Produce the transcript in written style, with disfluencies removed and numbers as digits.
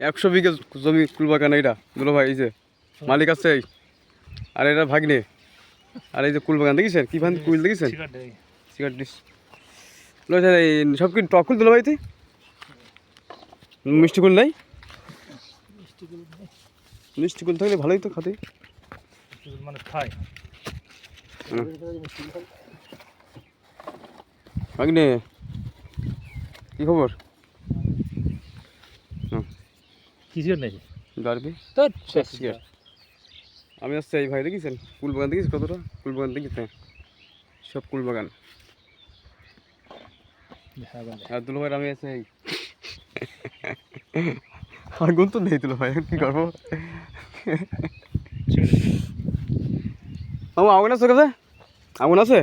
100 বিঘা জমি কুল বাগান। এইটা দুলো ভাই, এই যে মালিক আছে এই, আর এটা ভাগ্নে। আর এই যে কুল বাগান দেখেছেন, কি ভান কুল দেখেছেন, সিগারেট ডিস সব কি টক কুল দুলো ভাই? তুই মিষ্টি কুল নাই? মিষ্টি কুল থাকলে ভালোই তো খাতে। মানে খায় ভাগ্নে, কি খবর? কিছু নেই গাড়বি তো আমি আসছি এই ভাই, দেখেছেন কুল বাগান দেখেছি কতটা? কুল বাগান দেখেছেন, সব কুল বাগান। আর দুলো ভাই আমি আছে এই আগুন তো নেই দুলো ভাই, কি করবো? আগুন আছে, কাছে আগুন আছে।